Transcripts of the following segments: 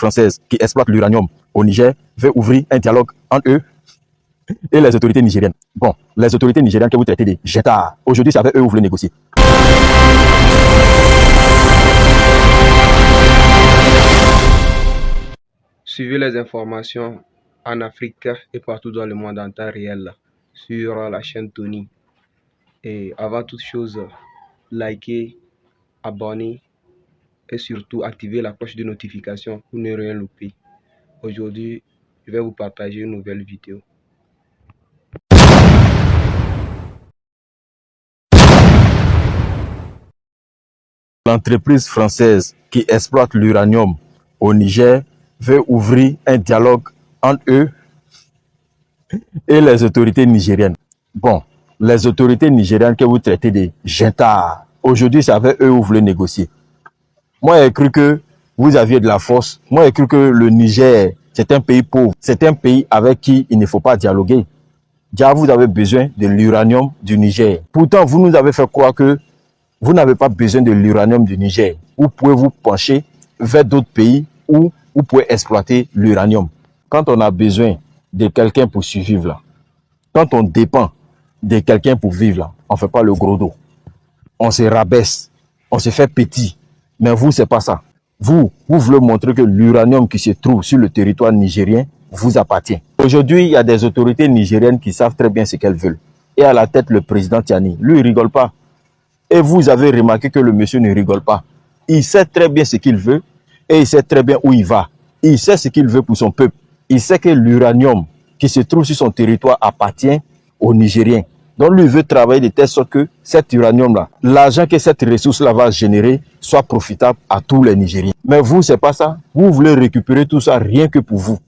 française qui exploite l'uranium au Niger veut ouvrir un dialogue entre eux et les autorités nigériennes. Bon, les autorités nigériennes que vous traitez des jeta, aujourd'hui c'est avec eux que vous voulez négocier. Suivez les informations en Afrique et partout dans le monde en temps réel sur la chaîne Tony. Et avant toute chose, likez, abonnez et surtout activez la cloche de notification pour ne rien louper. Aujourd'hui, je vais vous partager une nouvelle vidéo. L'entreprise française qui exploite l'uranium au Niger veut ouvrir un dialogue entre eux et les autorités nigériennes. Bon, les autorités nigériennes que vous traitez des jeta, aujourd'hui c'est avec eux que vous voulez négocier. Moi j'ai cru que vous aviez de la force. Moi j'ai cru que le Niger c'est un pays pauvre. C'est un pays avec qui il ne faut pas dialoguer. Déjà vous avez besoin de l'uranium du Niger. Pourtant vous nous avez fait croire que vous n'avez pas besoin de l'uranium du Niger. Vous pouvez vous pencher vers d'autres pays où vous pouvez exploiter l'uranium. Quand on a besoin de quelqu'un pour survivre là, quand on dépend de quelqu'un pour vivre là, on ne fait pas le gros dos. On se rabaisse, on se fait petit. Mais vous, c'est pas ça. Vous voulez montrer que l'uranium qui se trouve sur le territoire nigérien vous appartient. Aujourd'hui, il y a des autorités nigériennes qui savent très bien ce qu'elles veulent. Et à la tête, le président Tiani. Lui, il rigole pas. Et vous avez remarqué que le monsieur ne rigole pas. Il sait très bien ce qu'il veut et il sait très bien où il va. Il sait ce qu'il veut pour son peuple. Il sait que l'uranium qui se trouve sur son territoire appartient aux Nigériens. Donc lui veut travailler de telle sorte que cet uranium-là, l'argent que cette ressource-là va générer, soit profitable à tous les Nigériens. Mais vous, c'est pas ça. Vous voulez récupérer tout ça rien que pour vous.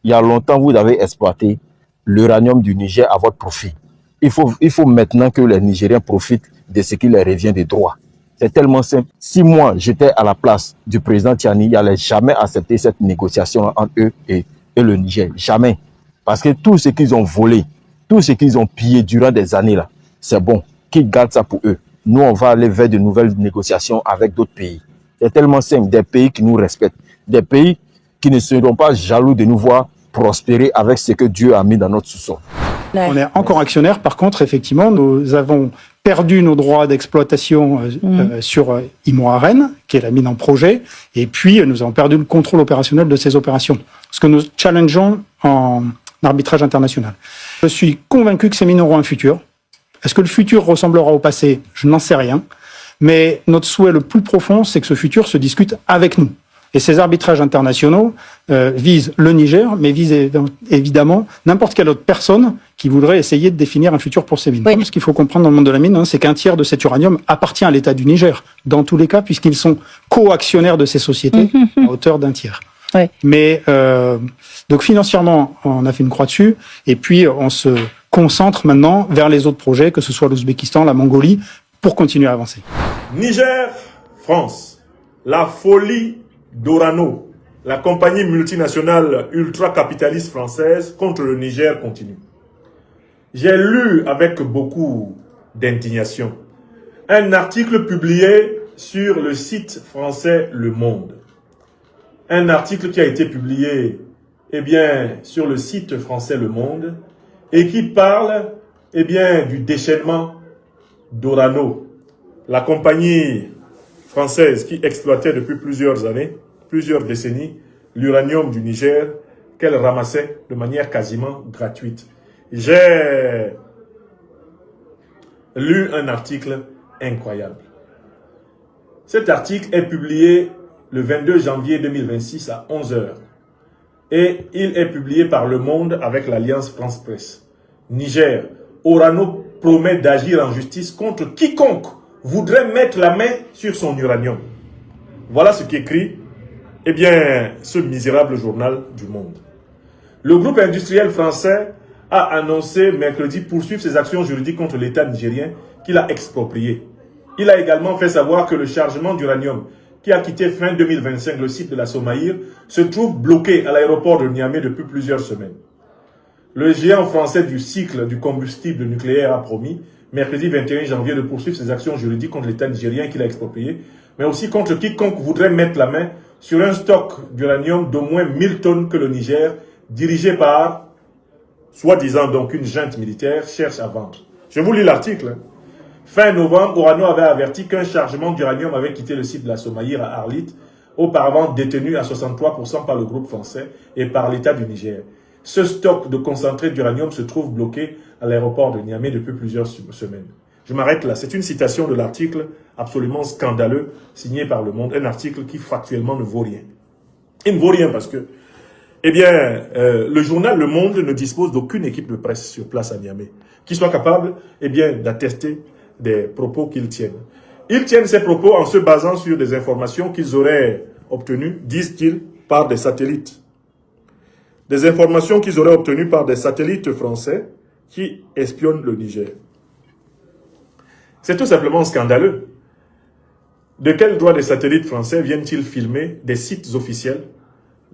Il y a longtemps, vous avez exploité l'uranium du Niger à votre profit. Il faut maintenant que les Nigériens profitent de ce qui leur revient de droit. C'est tellement simple. Si moi, j'étais à la place du président Tiani, il n'allait jamais accepter cette négociation entre eux et le Niger. Jamais. Parce que tout ce qu'ils ont volé, tout ce qu'ils ont pillé durant des années, là, c'est bon. Qu'ils gardent ça pour eux. Nous, on va aller vers de nouvelles négociations avec d'autres pays. C'est tellement simple. Des pays qui nous respectent. Des pays qui ne seront pas jaloux de nous voir prospérer avec ce que Dieu a mis dans notre sous-sol. On est encore actionnaire. Par contre, effectivement, nous avons perdu nos droits d'exploitation sur Imo-Arène, qui est la mine en projet, et puis nous avons perdu le contrôle opérationnel de ces opérations, ce que nous challengeons en arbitrage international. Je suis convaincu que ces mines auront un futur. Est-ce que le futur ressemblera au passé? Je n'en sais rien. Mais notre souhait le plus profond, c'est que ce futur se discute avec nous. Et ces arbitrages internationaux visent le Niger, mais visent évidemment n'importe quelle autre personne qui voudrait essayer de définir un futur pour ces mines. Oui. Ce qu'il faut comprendre dans le monde de la mine, c'est qu'un tiers de cet uranium appartient à l'État du Niger, dans tous les cas, puisqu'ils sont co-actionnaires de ces sociétés à hauteur d'un tiers. Oui. Mais donc financièrement, on a fait une croix dessus, et puis on se concentre maintenant vers les autres projets, que ce soit l'Ouzbékistan, la Mongolie, pour continuer à avancer. Niger, France, la folie d'Orano, la compagnie multinationale ultra-capitaliste française contre le Niger continue. J'ai lu avec beaucoup d'indignation un article publié sur le site français Le Monde. Un article qui a été publié sur le site français Le Monde et qui parle du déchaînement d'Orano, la compagnie française qui exploitait depuis plusieurs années, plusieurs décennies, l'uranium du Niger qu'elle ramassait de manière quasiment gratuite. J'ai lu un article incroyable. Cet article est publié le 22 janvier 2026 à 11 h. Et il est publié par Le Monde avec l'Alliance France Presse. Niger, Orano promet d'agir en justice contre quiconque voudrait mettre la main sur son uranium. Voilà ce qu'écrit ce misérable journal du Monde. Le groupe industriel français a annoncé mercredi poursuivre ses actions juridiques contre l'État nigérien qu'il a exproprié. Il a également fait savoir que le chargement d'uranium qui a quitté fin 2025 le site de la Somaïr se trouve bloqué à l'aéroport de Niamey depuis plusieurs semaines. Le géant français du cycle du combustible nucléaire a promis, mercredi 21 janvier, de poursuivre ses actions juridiques contre l'État nigérien qu'il a exproprié mais aussi contre quiconque voudrait mettre la main sur un stock d'uranium d'au moins 1000 tonnes que le Niger, dirigé par, soi-disant donc une junte militaire, cherche à vendre. Je vous lis l'article. Fin novembre, Orano avait averti qu'un chargement d'uranium avait quitté le site de la Somaïre à Arlit, auparavant détenu à 63% par le groupe français et par l'État du Niger. Ce stock de concentré d'uranium se trouve bloqué à l'aéroport de Niamey depuis plusieurs semaines. Je m'arrête là. C'est une citation de l'article absolument scandaleux signé par Le Monde, un article qui factuellement ne vaut rien. Il ne vaut rien parce que, eh bien, le journal Le Monde ne dispose d'aucune équipe de presse sur place à Niamey qui soit capable, eh bien, d'attester des propos qu'ils tiennent. Ils tiennent ces propos en se basant sur des informations qu'ils auraient obtenues, disent-ils, par des satellites. Des informations qu'ils auraient obtenues par des satellites français qui espionnent le Niger. C'est tout simplement scandaleux. De quel droit des satellites français viennent-ils filmer des sites officiels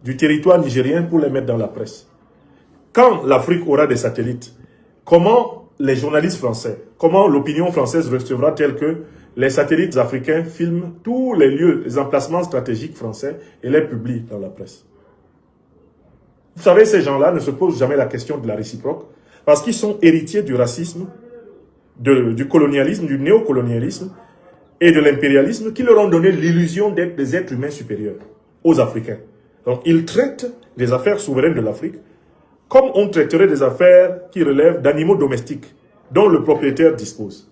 du territoire nigérien pour les mettre dans la presse? Quand l'Afrique aura des satellites, comment les journalistes français, comment l'opinion française recevra-t-elle que les satellites africains filment tous les lieux, les emplacements stratégiques français et les publient dans la presse? Vous savez, ces gens-là ne se posent jamais la question de la réciproque parce qu'ils sont héritiers du racisme, du colonialisme, du néocolonialisme et de l'impérialisme qui leur ont donné l'illusion d'être des êtres humains supérieurs aux Africains. Donc, ils traitent les affaires souveraines de l'Afrique comme on traiterait des affaires qui relèvent d'animaux domestiques dont le propriétaire dispose.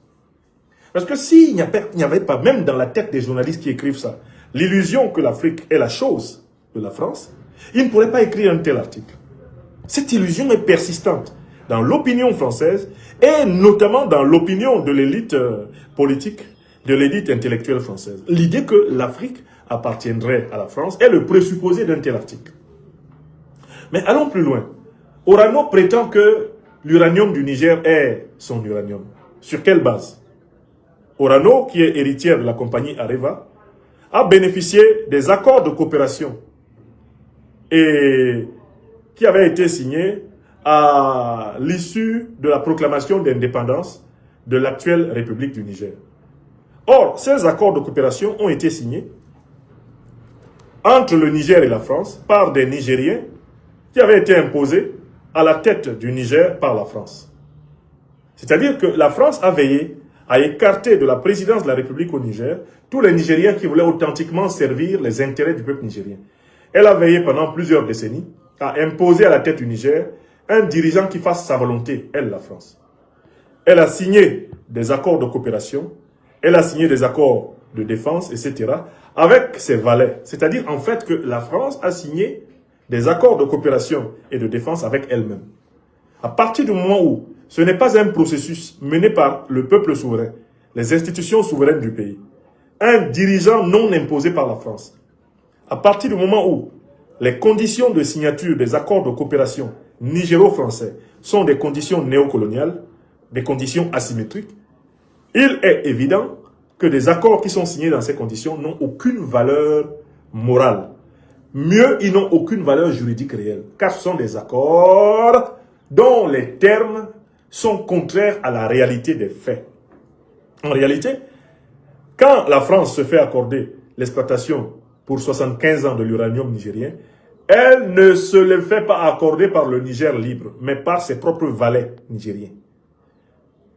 Parce que s'il n'y avait pas, même dans la tête des journalistes qui écrivent ça, l'illusion que l'Afrique est la chose de la France, ils ne pourraient pas écrire un tel article. Cette illusion est persistante dans l'opinion française et notamment dans l'opinion de l'élite politique, de l'élite intellectuelle française. L'idée que l'Afrique appartiendrait à la France est le présupposé d'un tel article. Mais allons plus loin. Orano prétend que l'uranium du Niger est son uranium. Sur quelle base? Orano, qui est héritière de la compagnie Areva, a bénéficié des accords de coopération et qui avaient été signés à l'issue de la proclamation d'indépendance de l'actuelle République du Niger. Or, ces accords de coopération ont été signés entre le Niger et la France par des Nigériens qui avaient été imposés à la tête du Niger par la France. C'est-à-dire que la France a veillé à écarter de la présidence de la République au Niger tous les Nigériens qui voulaient authentiquement servir les intérêts du peuple nigérien. Elle a veillé pendant plusieurs décennies à imposer à la tête du Niger un dirigeant qui fasse sa volonté, elle, la France. Elle a signé des accords de coopération, elle a signé des accords de défense, etc., avec ses valets. C'est-à-dire, en fait, que la France a signé des accords de coopération et de défense avec elle-même. À partir du moment où ce n'est pas un processus mené par le peuple souverain, les institutions souveraines du pays, un dirigeant non imposé par la France, à partir du moment où les conditions de signature des accords de coopération nigéro-français sont des conditions néocoloniales, des conditions asymétriques, il est évident que des accords qui sont signés dans ces conditions n'ont aucune valeur morale. Mieux, ils n'ont aucune valeur juridique réelle, car ce sont des accords dont les termes sont contraires à la réalité des faits. En réalité, quand la France se fait accorder l'exploitation pour 75 ans de l'uranium nigérien, elle ne se le fait pas accorder par le Niger libre, mais par ses propres valets nigériens.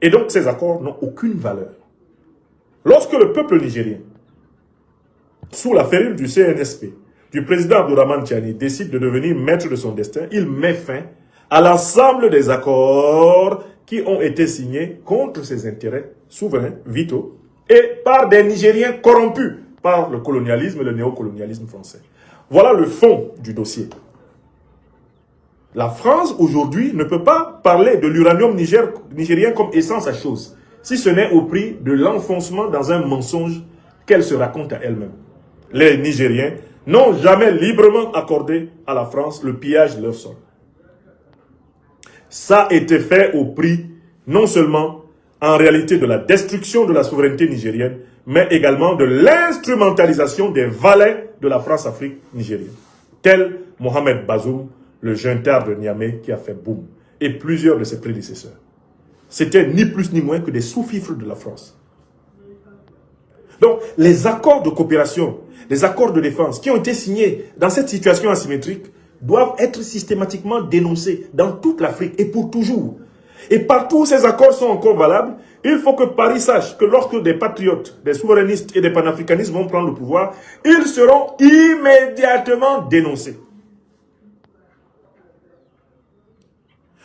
Et donc, ces accords n'ont aucune valeur. Lorsque le peuple nigérien, sous la férule du CNSP, du président Abdourahmane Tiani, décide de devenir maître de son destin, il met fin à l'ensemble des accords qui ont été signés contre ses intérêts souverains, vitaux, et par des Nigériens corrompus par le colonialisme et le néocolonialisme français. Voilà le fond du dossier. La France, aujourd'hui, ne peut pas parler de l'uranium nigérien comme essence à chose, si ce n'est au prix de l'enfoncement dans un mensonge qu'elle se raconte à elle-même. Les Nigériens n'ont jamais librement accordé à la France le pillage de leur sol. Ça a été fait au prix, non seulement en réalité de la destruction de la souveraineté nigérienne, mais également de l'instrumentalisation des valets de la France-Afrique nigérienne, tel Mohamed Bazoum, le juntard de Niamey qui a fait boum, et plusieurs de ses prédécesseurs. C'était ni plus ni moins que des sous-fifres de la France. Donc, les accords de coopération, les accords de défense qui ont été signés dans cette situation asymétrique doivent être systématiquement dénoncés dans toute l'Afrique et pour toujours. Et partout où ces accords sont encore valables, il faut que Paris sache que lorsque des patriotes, des souverainistes et des panafricanistes vont prendre le pouvoir, ils seront immédiatement dénoncés.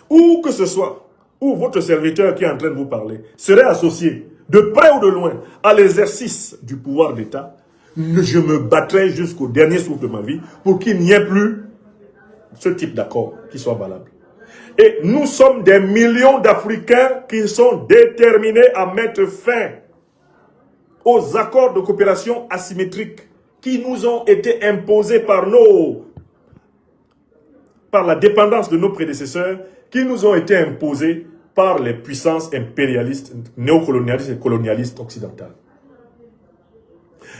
Où que ce soit, où votre serviteur qui est en train de vous parler serait associé, de près ou de loin, à l'exercice du pouvoir d'État, je me battrai jusqu'au dernier souffle de ma vie pour qu'il n'y ait plus ce type d'accord qui soit valable. Et nous sommes des millions d'Africains qui sont déterminés à mettre fin aux accords de coopération asymétriques qui nous ont été imposés par la dépendance de nos prédécesseurs, qui nous ont été imposés par les puissances impérialistes, néocolonialistes et colonialistes occidentales.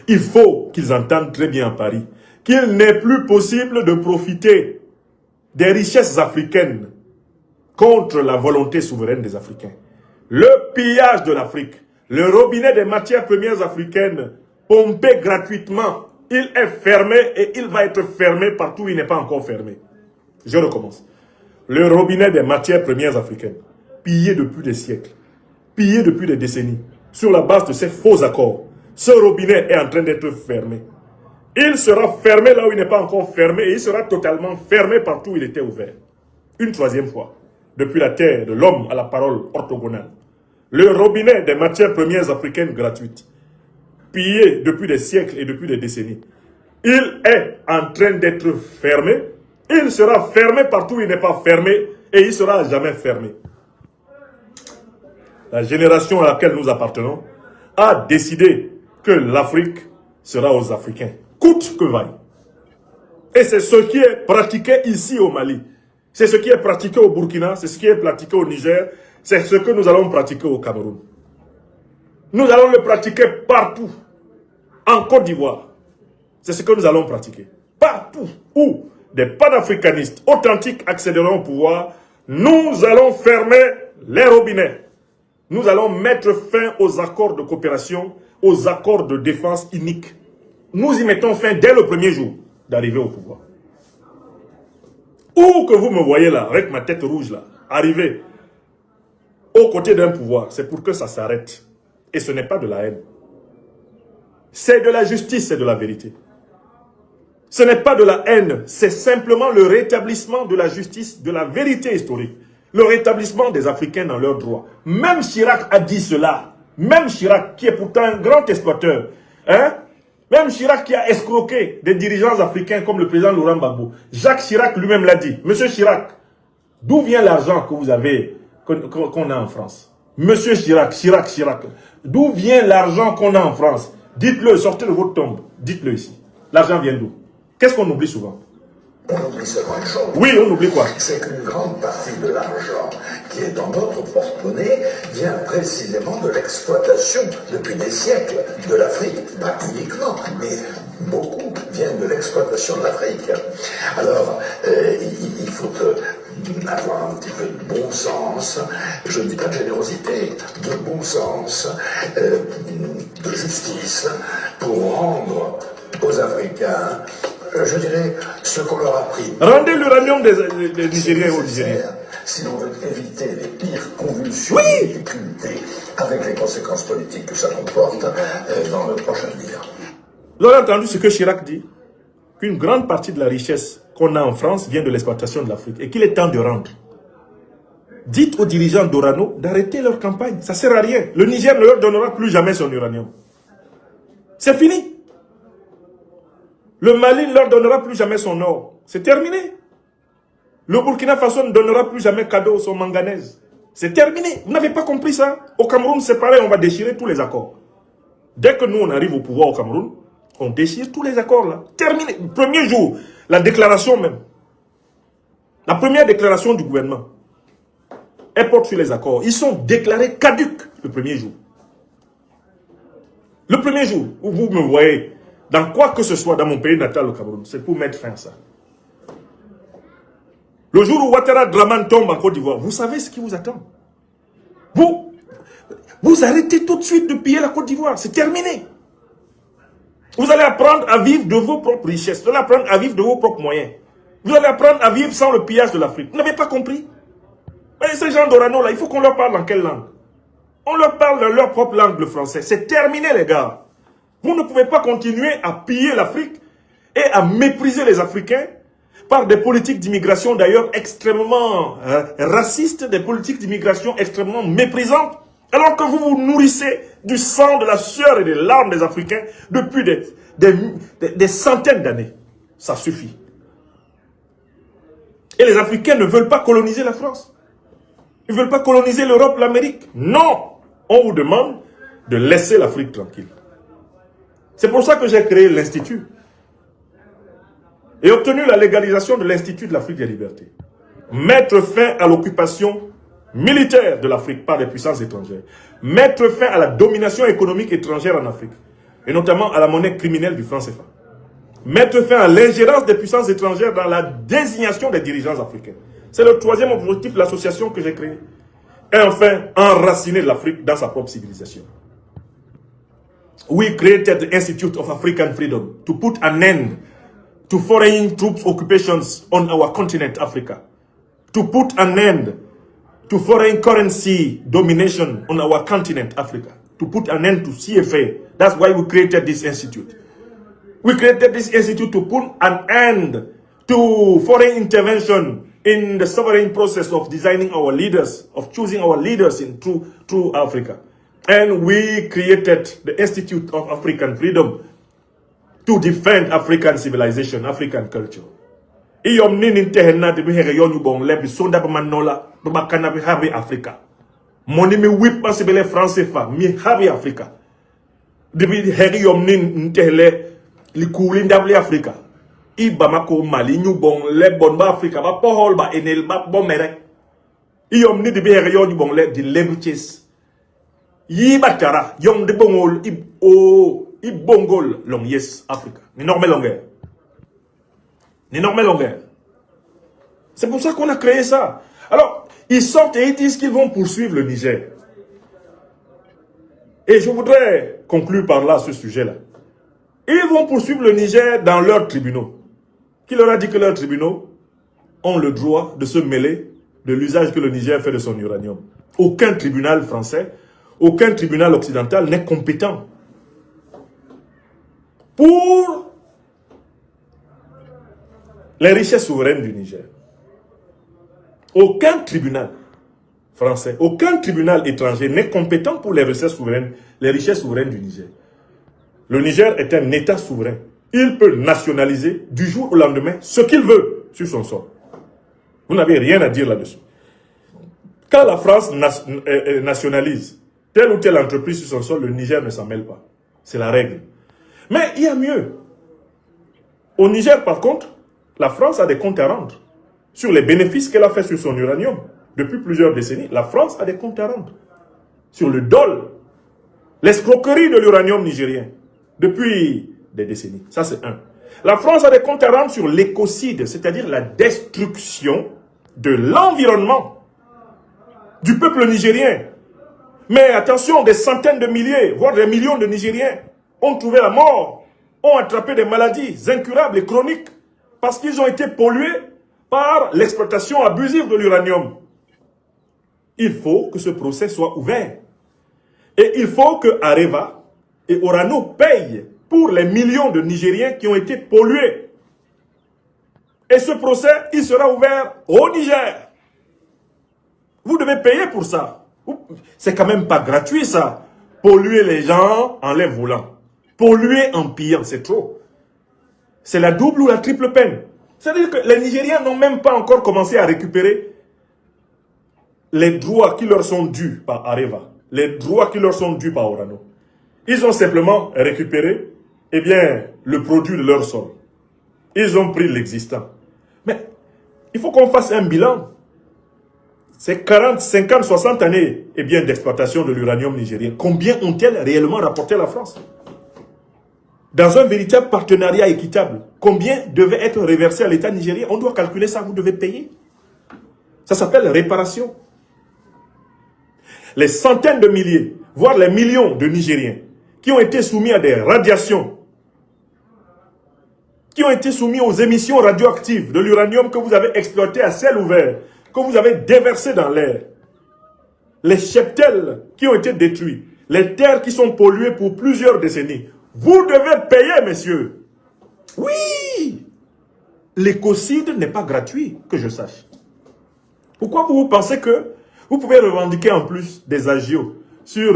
Il faut qu'ils entendent très bien à Paris qu'il n'est plus possible de profiter des richesses africaines contre la volonté souveraine des Africains. Le pillage de l'Afrique, le robinet des matières premières africaines pompé gratuitement, il est fermé et il va être fermé partout où il n'est pas encore fermé. Je recommence. Le robinet des matières premières africaines, pillé depuis des siècles, pillé depuis des décennies, sur la base de ces faux accords, ce robinet est en train d'être fermé. Il sera fermé là où il n'est pas encore fermé et il sera totalement fermé partout où il était ouvert. Une troisième fois, depuis la terre de l'homme à la parole orthogonale, le robinet des matières premières africaines gratuites, pillé depuis des siècles et depuis des décennies, il est en train d'être fermé. Il sera fermé partout où il n'est pas fermé et il sera jamais fermé. La génération à laquelle nous appartenons a décidé que l'Afrique sera aux Africains, coûte que vaille. Et c'est ce qui est pratiqué ici au Mali. C'est ce qui est pratiqué au Burkina, c'est ce qui est pratiqué au Niger, c'est ce que nous allons pratiquer au Cameroun. Nous allons le pratiquer partout. En Côte d'Ivoire, c'est ce que nous allons pratiquer. Partout où des panafricanistes authentiques accéderont au pouvoir, nous allons fermer les robinets. Nous allons mettre fin aux accords de coopération, aux accords de défense iniques. Nous y mettons fin dès le premier jour d'arriver au pouvoir. Où que vous me voyez là, avec ma tête rouge là, arriver aux côtés d'un pouvoir, c'est pour que ça s'arrête. Et ce n'est pas de la haine. C'est de la justice, c'est de la vérité. Ce n'est pas de la haine, c'est simplement le rétablissement de la justice, de la vérité historique. Le rétablissement des Africains dans leurs droits. Même Chirac a dit cela. Même Chirac, qui est pourtant un grand exploiteur. Hein? Même Chirac qui a escroqué des dirigeants africains comme le président Laurent Gbagbo. Jacques Chirac lui-même l'a dit. Monsieur Chirac, d'où vient l'argent que vous avez, qu'on a en France? Monsieur Chirac, d'où vient l'argent qu'on a en France? Dites-le, sortez de votre tombe. Dites-le ici. L'argent vient d'où? Qu'est-ce qu'on oublie souvent? On oublie seulement une chose. Oui, on oublie quoi? C'est qu'une grande partie de l'argent qui est dans notre porte-monnaie vient précisément de l'exploitation depuis des siècles de l'Afrique. Pas uniquement, mais beaucoup viennent de l'exploitation de l'Afrique. Alors, il faut avoir un petit peu de bon sens, je ne dis pas de générosité, de bon sens, de justice, pour rendre aux Africains, je dirais, ce qu'on leur a pris. Rendez l'uranium des Nigériens aux Nigériens. Si l'on veut éviter les pires convulsions et difficultés avec les conséquences politiques que ça comporte dans le prochain avenir. Vous avez entendu ce que Chirac dit? Qu'une grande partie de la richesse qu'on a en France vient de l'exploitation de l'Afrique et qu'il est temps de rendre. Dites aux dirigeants d'Orano d'arrêter leur campagne. Ça ne sert à rien. Le Niger ne leur donnera plus jamais son uranium. C'est fini. Le Mali ne leur donnera plus jamais son or. C'est terminé. Le Burkina Faso ne donnera plus jamais cadeau son manganèse. C'est terminé. Vous n'avez pas compris ça? Au Cameroun, c'est pareil, on va déchirer tous les accords. Dès que nous, on arrive au pouvoir au Cameroun, on déchire tous les accords là. Terminé. Le premier jour, la déclaration même. La première déclaration du gouvernement. Elle porte sur les accords. Ils sont déclarés caducs le premier jour. Le premier jour où vous me voyez dans quoi que ce soit dans mon pays natal, le Cameroun, c'est pour mettre fin à ça. Le jour où Ouattara Draman tombe en Côte d'Ivoire, vous savez ce qui vous attend. Vous arrêtez tout de suite de piller la Côte d'Ivoire, c'est terminé. Vous allez apprendre à vivre de vos propres richesses. Vous allez apprendre à vivre de vos propres moyens. Vous allez apprendre à vivre sans le pillage de l'Afrique. Vous n'avez pas compris? Mais ces gens d'Orano là, il faut qu'on leur parle en quelle langue? On leur parle dans leur propre langue, le français. C'est terminé, les gars. Vous ne pouvez pas continuer à piller l'Afrique et à mépriser les Africains par des politiques d'immigration d'ailleurs extrêmement racistes, des politiques d'immigration extrêmement méprisantes, alors que vous vous nourrissez du sang, de la sueur et des larmes des Africains depuis des centaines d'années. Ça suffit. Et les Africains ne veulent pas coloniser la France. Ils ne veulent pas coloniser l'Europe, l'Amérique. Non! On vous demande de laisser l'Afrique tranquille. C'est pour ça que j'ai créé l'Institut et obtenu la légalisation de l'Institut de l'Afrique des libertés. Mettre fin à l'occupation militaire de l'Afrique par les puissances étrangères. Mettre fin à la domination économique étrangère en Afrique. Et notamment à la monnaie criminelle du franc CFA. Mettre fin à l'ingérence des puissances étrangères dans la désignation des dirigeants africains. C'est le troisième objectif de l'association que j'ai créée. Et enfin, enraciner l'Afrique dans sa propre civilisation. We created the Institute of African Freedom to put an end to foreign troops occupations on our continent, Africa. To put an end to foreign currency domination on our continent, Africa. To put an end to CFA. That's why we created this institute. We created this institute to put an end to foreign intervention in the sovereign process of designing our leaders, of choosing our leaders through Africa. And we created the Institute of African Freedom to defend African civilization, African culture. Iyom nini tehena de bihere yonu bon lebi sonda bamanola babakana bi habi Africa. Moni mi whip masibele français fa mi habi Africa. De bihere yom nini tehele li kouli ndabli Africa. Iba mako mali nyu bon le bon ba Africa ba pohol ba enel ba bon merek. Iyom ni de bihere yonu bon le di lebuches. Yi batara yom de bongol i bongol long yes Africa. Ni normal longueur. Ni normal longueur. C'est pour ça qu'on a créé ça. Alors, ils sortent et ils disent qu'ils vont poursuivre le Niger. Et je voudrais conclure par là ce sujet-là. Ils vont poursuivre le Niger dans leurs tribunaux. Qui leur a dit que leurs tribunaux ont le droit de se mêler de l'usage que le Niger fait de son uranium? Aucun tribunal français, aucun tribunal occidental n'est compétent pour les richesses souveraines du Niger. Aucun tribunal français, aucun tribunal étranger n'est compétent pour les richesses souveraines du Niger. Le Niger est un État souverain. Il peut nationaliser du jour au lendemain ce qu'il veut sur son sol. Vous n'avez rien à dire là-dessus. Quand la France nationalise telle ou telle entreprise sur son sol, le Niger ne s'en mêle pas. C'est la règle. Mais il y a mieux. Au Niger, par contre, la France a des comptes à rendre sur les bénéfices qu'elle a fait sur son uranium. Depuis plusieurs décennies, la France a des comptes à rendre sur le dol, l'escroquerie de l'uranium nigérien depuis des décennies. Ça, c'est un. La France a des comptes à rendre sur l'écocide, c'est-à-dire la destruction de l'environnement du peuple nigérien. Mais attention, des centaines de milliers, voire des millions de Nigériens ont trouvé la mort, ont attrapé des maladies incurables et chroniques parce qu'ils ont été pollués par l'exploitation abusive de l'uranium. Il faut que ce procès soit ouvert. Et il faut que Areva et Orano payent pour les millions de Nigériens qui ont été pollués. Et ce procès, il sera ouvert au Niger. Vous devez payer pour ça. C'est quand même pas gratuit ça. Polluer les gens en les volant. Polluer en pillant, c'est trop. C'est la double ou la triple peine. C'est-à-dire que les Nigériens n'ont même pas encore commencé à récupérer les droits qui leur sont dus par Areva. Les droits qui leur sont dus par Orano. Ils ont simplement récupéré, eh bien, le produit de leur sol. Ils ont pris l'existant. Mais il faut qu'on fasse un bilan. C'est 40, 50, 60 années eh bien, d'exploitation de l'uranium nigérien. Combien ont-elles réellement rapporté à la France? Dans un véritable partenariat équitable, combien devait être reversé à l'État nigérien? On doit calculer ça, vous devez payer. Ça s'appelle réparation. Les centaines de milliers, voire les millions de Nigériens qui ont été soumis à des radiations qui ont été soumis aux émissions radioactives de l'uranium que vous avez exploité à ciel ouvert, que vous avez déversé dans l'air, les cheptels qui ont été détruits, les terres qui sont polluées pour plusieurs décennies, vous devez payer, messieurs. Oui! L'écocide n'est pas gratuit, que je sache. Pourquoi vous pensez que vous pouvez revendiquer en plus des agios sur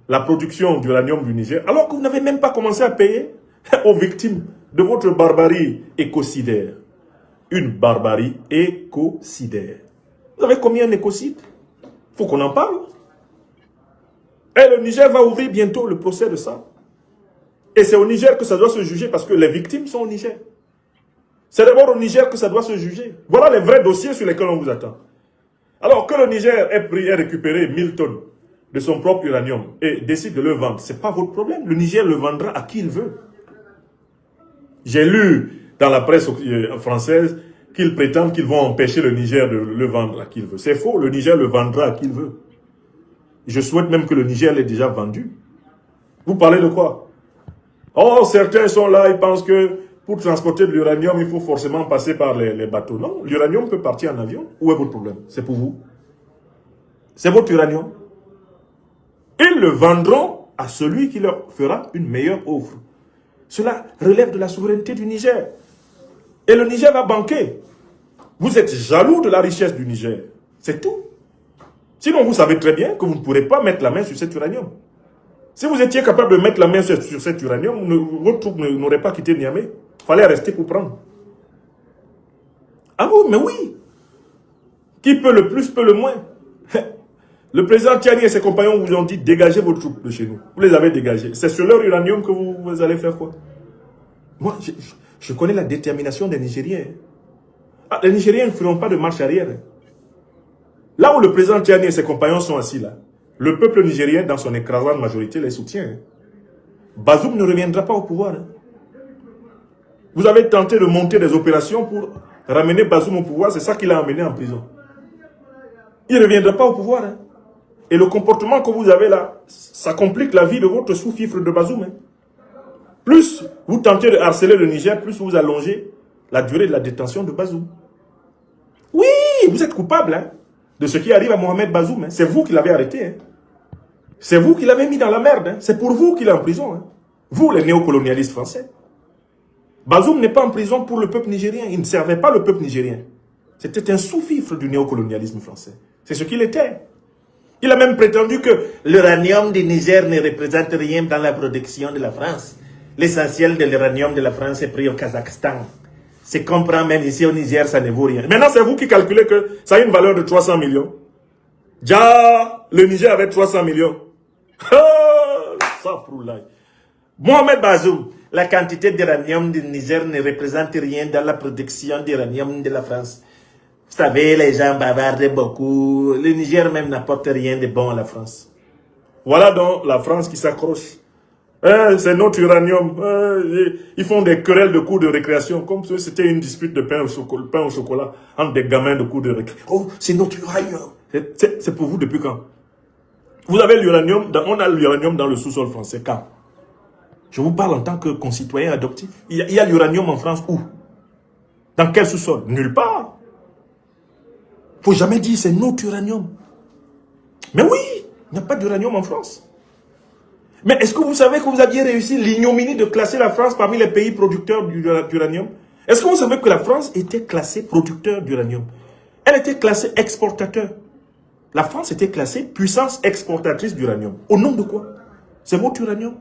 la production d'uranium du Niger, alors que vous n'avez même pas commencé à payer aux victimes de votre barbarie écocidaire? Une barbarie écocidaire. Vous savez combien d'écocides? Il faut qu'on en parle. Et le Niger va ouvrir bientôt le procès de ça. Et c'est au Niger que ça doit se juger parce que les victimes sont au Niger. C'est d'abord au Niger que ça doit se juger. Voilà les vrais dossiers sur lesquels on vous attend. Alors que le Niger ait récupéré 1000 tonnes de son propre uranium et décide de le vendre, ce n'est pas votre problème. Le Niger le vendra à qui il veut. J'ai lu dans la presse française qu'ils prétendent qu'ils vont empêcher le Niger de le vendre à qui il veut. C'est faux, le Niger le vendra à qui il veut. Je souhaite même que le Niger l'ait déjà vendu. Vous parlez de quoi? Oh, certains sont là, ils pensent que pour transporter de l'uranium, il faut forcément passer par les bateaux. Non, l'uranium peut partir en avion. Où est votre problème? C'est pour vous. C'est votre uranium. Ils le vendront à celui qui leur fera une meilleure offre. Cela relève de la souveraineté du Niger. Et le Niger va banquer. Vous êtes jaloux de la richesse du Niger. C'est tout. Sinon, vous savez très bien que vous ne pourrez pas mettre la main sur cet uranium. Si vous étiez capable de mettre la main sur cet uranium, votre troupe n'aurait pas quitté Niamey. Il fallait rester pour prendre. Ah bon, mais oui. Qui peut le plus, peut le moins. Le président Tiani et ses compagnons vous ont dit dégagez vos troupes de chez nous. Vous les avez dégagés. C'est sur leur uranium que vous allez faire quoi? Moi, je connais la détermination des Nigériens. Ah, les Nigériens ne feront pas de marche arrière. Là où le président Tiani et ses compagnons sont assis là, le peuple nigérien dans son écrasante majorité les soutient. Bazoum ne reviendra pas au pouvoir. Vous avez tenté de monter des opérations pour ramener Bazoum au pouvoir, c'est ça qui l'a amené en prison. Il ne reviendra pas au pouvoir. Et le comportement que vous avez là, ça complique la vie de votre sous-fifre de Bazoum. Plus vous tentez de harceler le Niger, plus vous allongez la durée de la détention de Bazoum. Oui, vous êtes coupable de ce qui arrive à Mohamed Bazoum. C'est vous qui l'avez arrêté. C'est vous qui l'avez mis dans la merde. C'est pour vous qu'il est en prison. Vous, les néocolonialistes français. Bazoum n'est pas en prison pour le peuple nigérien. Il ne servait pas le peuple nigérien. C'était un sous-fifre du néocolonialisme français. C'est ce qu'il était. Il a même prétendu que l'uranium du Niger ne représente rien dans la production de la France. L'essentiel de l'uranium de la France est pris au Kazakhstan. C'est comprend même ici au Niger, ça ne vaut rien. Maintenant, c'est vous qui calculez que ça a une valeur de 300 millions. Déjà, le Niger avait 300 millions. Ça pour là. Mohamed Bazoum, la quantité d'uranium du Niger ne représente rien dans la production d'uranium de la France. Vous savez, les gens bavardent beaucoup. Le Niger même n'apporte rien de bon à la France. Voilà donc la France qui s'accroche. C'est notre uranium. Ils font des querelles de cours de récréation, comme si c'était une dispute de pain au chocolat entre des gamins de cours de récréation. Oh, c'est notre uranium. C'est pour vous depuis quand? Vous avez l'uranium, on a l'uranium dans le sous-sol français. Quand? Je vous parle en tant que concitoyen adoptif. Il y a l'uranium en France où? Dans quel sous-sol? Nulle part. Il ne faut jamais dire c'est notre uranium. Mais oui, il n'y a pas d'uranium en France. Mais est-ce que vous savez que vous aviez réussi l'ignominie de classer la France parmi les pays producteurs d'uranium? Est-ce que vous savez que la France était classée producteur d'uranium? Elle était classée exportateur. La France était classée puissance exportatrice d'uranium. Au nom de quoi? C'est votre uranium?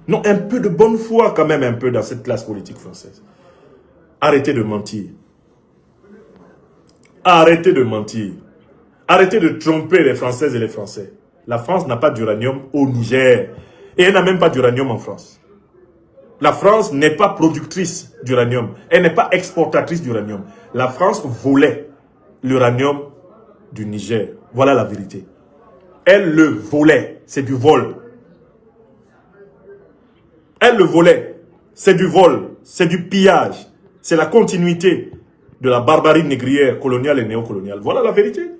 Non, un peu de bonne foi quand même un peu dans cette classe politique française. Arrêtez de mentir. Arrêtez de mentir. Arrêtez de tromper les Françaises et les Français. La France n'a pas d'uranium au Niger. Et elle n'a même pas d'uranium en France. La France n'est pas productrice d'uranium. Elle n'est pas exportatrice d'uranium. La France volait l'uranium du Niger. Voilà la vérité. Elle le volait. C'est du vol. Elle le volait. C'est du vol. C'est du pillage. C'est la continuité de la barbarie négrière, coloniale et néocoloniale. Voilà la vérité.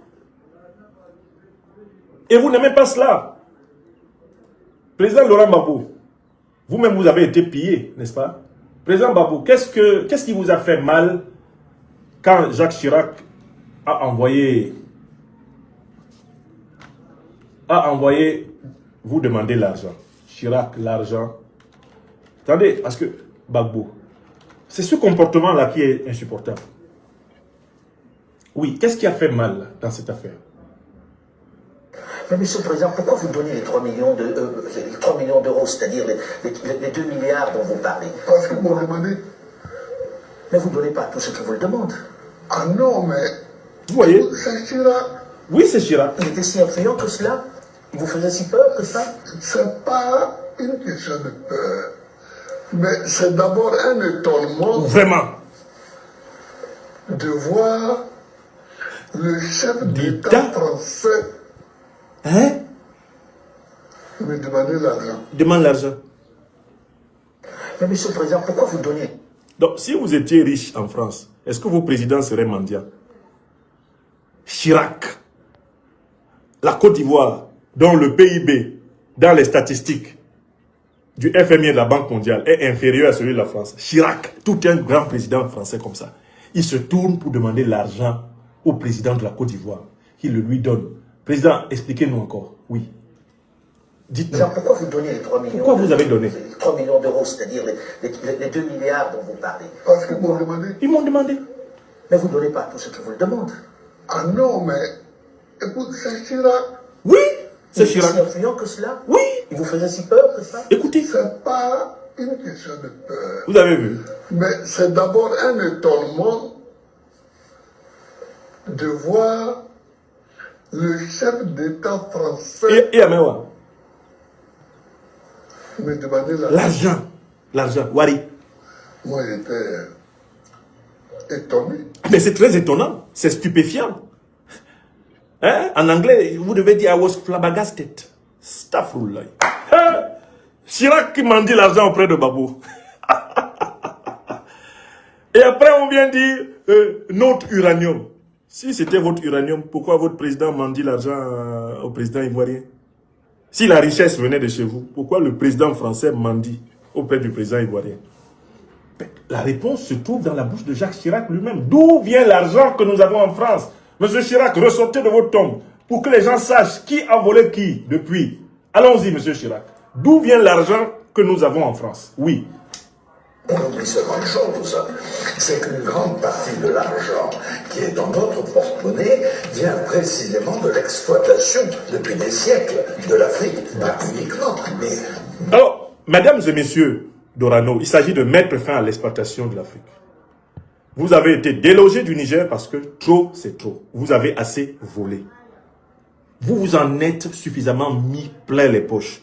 Et vous n'aimez pas cela. Président Laurent Gbagbo, vous-même vous avez été pillé, n'est-ce pas? Président Babou, qu'est-ce qui vous a fait mal quand Jacques Chirac a envoyé vous demander l'argent? Chirac, l'argent. Attendez, parce que Babou, c'est ce comportement-là qui est insupportable. Oui, qu'est-ce qui a fait mal dans cette affaire? Mais Monsieur le Président, pourquoi vous donnez les 3 millions d'euros, c'est-à-dire les 2 milliards dont vous parlez? Parce que vous m'avez demandé. Mais vous ne donnez pas tout ce qu'il vous le demande. Ah non, mais... Vous voyez? C'est Chirac. Oui, c'est Chirac. Il était si influent que cela? Il vous faisait si peur que ça? C'est pas une question de peur. Mais c'est d'abord un étonnement Vraiment. de voir le chef d'État français Hein? me demander l'argent. Demande l'argent. Mais Monsieur le Président, pourquoi vous donnez? Donc, si vous étiez riche en France, est-ce que vos présidents seraient mendiants? Chirac, la Côte d'Ivoire, dont le PIB, dans les statistiques du FMI et de la Banque mondiale, est inférieur à celui de la France. Chirac, tout un grand président français comme ça, il se tourne pour demander l'argent au président de la Côte d'Ivoire. Il le lui donne. Président, expliquez-nous encore. Oui. Dites-nous. Pourquoi vous donnez les 3 millions? Pourquoi vous avez donné? Les 3 millions d'euros, c'est-à-dire les 2 milliards dont vous parlez. Parce qu'ils m'ont demandé. Ils m'ont demandé. Mais vous ne donnez pas tout ce qu'ils vous le demande. Ah non, mais... Écoute, c'est Chirac. Oui, c'est Il était Chirac. si influent que cela? Oui. Il vous faisait si peur que ça? Écoutez, C'est pas une question de peur. vous avez vu. Mais c'est d'abord un étonnement de voir le chef d'État français Et Amewa, me demander l'argent. l'argent. L'argent. Wari. Moi, j'étais étonné. Mais c'est très étonnant. C'est stupéfiant. Hein? En anglais, vous devez dire I was flabbergasted. Staffroullah. Hein? Chirac qui m'a dit l'argent auprès de Babou. Et après, on vient dire notre uranium. Si c'était votre uranium, pourquoi votre président m'a dit l'argent au président ivoirien? Si la richesse venait de chez vous, pourquoi le président français mendie auprès du président ivoirien? La réponse se trouve dans la bouche de Jacques Chirac lui-même. D'où vient l'argent que nous avons en France? Monsieur Chirac, ressortez de votre tombe pour que les gens sachent qui a volé qui depuis. Allons-y, monsieur Chirac. D'où vient l'argent que nous avons en France? Oui. On oublie seulement une chose, c'est qu'une grande partie de l'argent qui est dans notre porte-monnaie vient précisément de l'exploitation depuis des siècles de l'Afrique, pas uniquement, mais... Alors, mesdames et messieurs d'Orano, il s'agit de mettre fin à l'exploitation de l'Afrique. Vous avez été délogé du Niger parce que trop, c'est trop. Vous avez assez volé. Vous vous en êtes suffisamment mis plein les poches.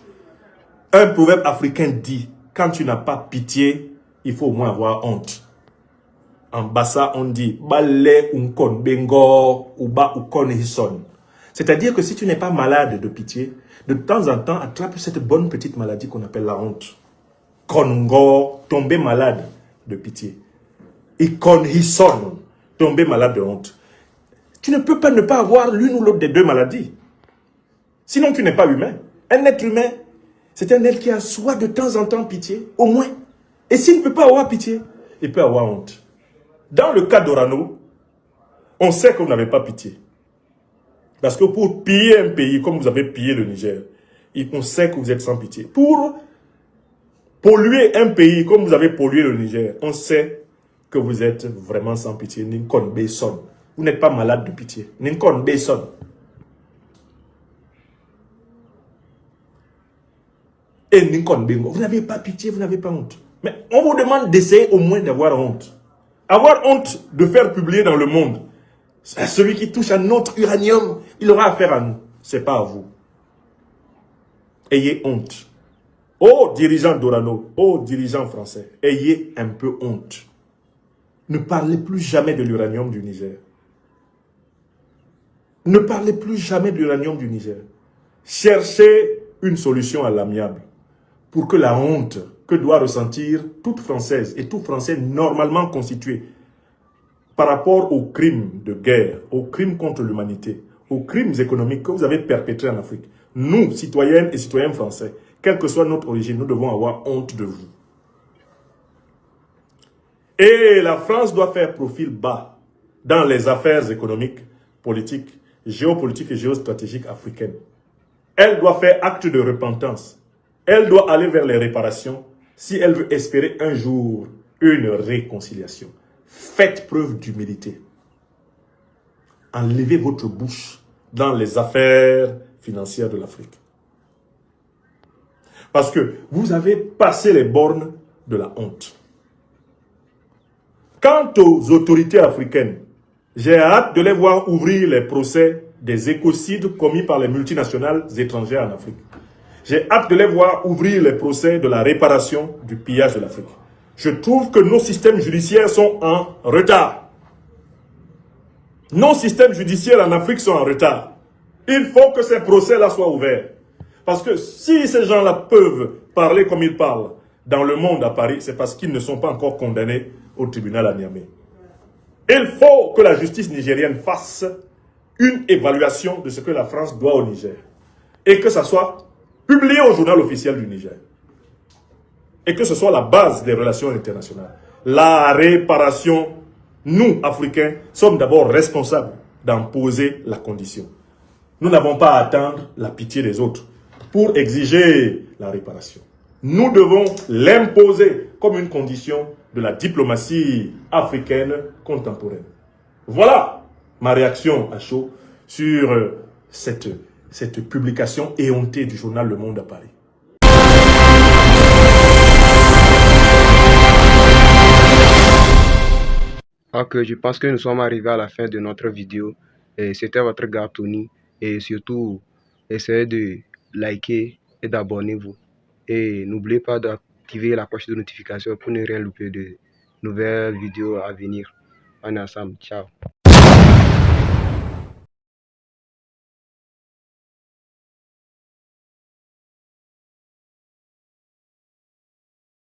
Un proverbe africain dit, quand tu n'as pas pitié, il faut au moins avoir honte. En Bassa, on dit, Balé unkon bengo ou ba ukon hison. C'est-à-dire que si tu n'es pas malade de pitié, de temps en temps, attrape cette bonne petite maladie qu'on appelle la honte. Kongo, tomber malade de pitié. Et kon hison, tomber malade de honte. Tu ne peux pas ne pas avoir l'une ou l'autre des deux maladies. Sinon, tu n'es pas humain. Un être humain, c'est un être qui a soit de temps en temps pitié, au moins. Et s'il ne peut pas avoir pitié, il peut avoir honte. Dans le cas d'Orano, on sait que vous n'avez pas pitié. Parce que pour piller un pays comme vous avez pillé le Niger, on sait que vous êtes sans pitié. Pour polluer un pays comme vous avez pollué le Niger, on sait que vous êtes vraiment sans pitié. Ninkon Besson. Vous n'êtes pas malade de pitié. Ninkon Besson. Et Ninkon Bengo. Vous n'avez pas pitié, vous n'avez pas honte. Mais on vous demande d'essayer au moins d'avoir honte. Avoir honte de faire publier dans le monde. Celui qui touche à notre uranium, il aura affaire à nous. Ce n'est pas à vous. Ayez honte. Oh dirigeants d'Orano, oh dirigeants français, ayez un peu honte. Ne parlez plus jamais de l'uranium du Niger. Ne parlez plus jamais de l'uranium du Niger. Cherchez une solution à l'amiable pour que la honte que doit ressentir toute Française et tout Français normalement constitué par rapport aux crimes de guerre, aux crimes contre l'humanité, aux crimes économiques que vous avez perpétrés en Afrique. Nous, citoyennes et citoyens français, quelle que soit notre origine, nous devons avoir honte de vous. Et la France doit faire profil bas dans les affaires économiques, politiques, géopolitiques et géostratégiques africaines. Elle doit faire acte de repentance. Elle doit aller vers les réparations si elle veut espérer un jour une réconciliation. Faites preuve d'humilité. Enlevez votre bouche dans les affaires financières de l'Afrique. Parce que vous avez passé les bornes de la honte. Quant aux autorités africaines, j'ai hâte de les voir ouvrir les procès des écocides commis par les multinationales étrangères en Afrique. J'ai hâte de les voir ouvrir les procès de la réparation du pillage de l'Afrique. Je trouve que nos systèmes judiciaires sont en retard. Nos systèmes judiciaires en Afrique sont en retard. Il faut que ces procès-là soient ouverts. Parce que si ces gens-là peuvent parler comme ils parlent dans le monde à Paris, c'est parce qu'ils ne sont pas encore condamnés au tribunal à Niamey. Il faut que la justice nigérienne fasse une évaluation de ce que la France doit au Niger. Et que ça soit publié au journal officiel du Niger. Et que ce soit la base des relations internationales. La réparation, nous, Africains, sommes d'abord responsables d'en poser la condition. Nous n'avons pas à attendre la pitié des autres pour exiger la réparation. Nous devons l'imposer comme une condition de la diplomatie africaine contemporaine. Voilà ma réaction à chaud sur cette publication éhontée du journal Le Monde à Paris. Ok, je pense que nous sommes arrivés à la fin de notre vidéo. C'était votre gars Tony. Et surtout, essayez de liker et d'abonnez-vous. Et n'oubliez pas d'activer la cloche de notification pour ne rien louper de nouvelles vidéos à venir. On est ensemble. Ciao.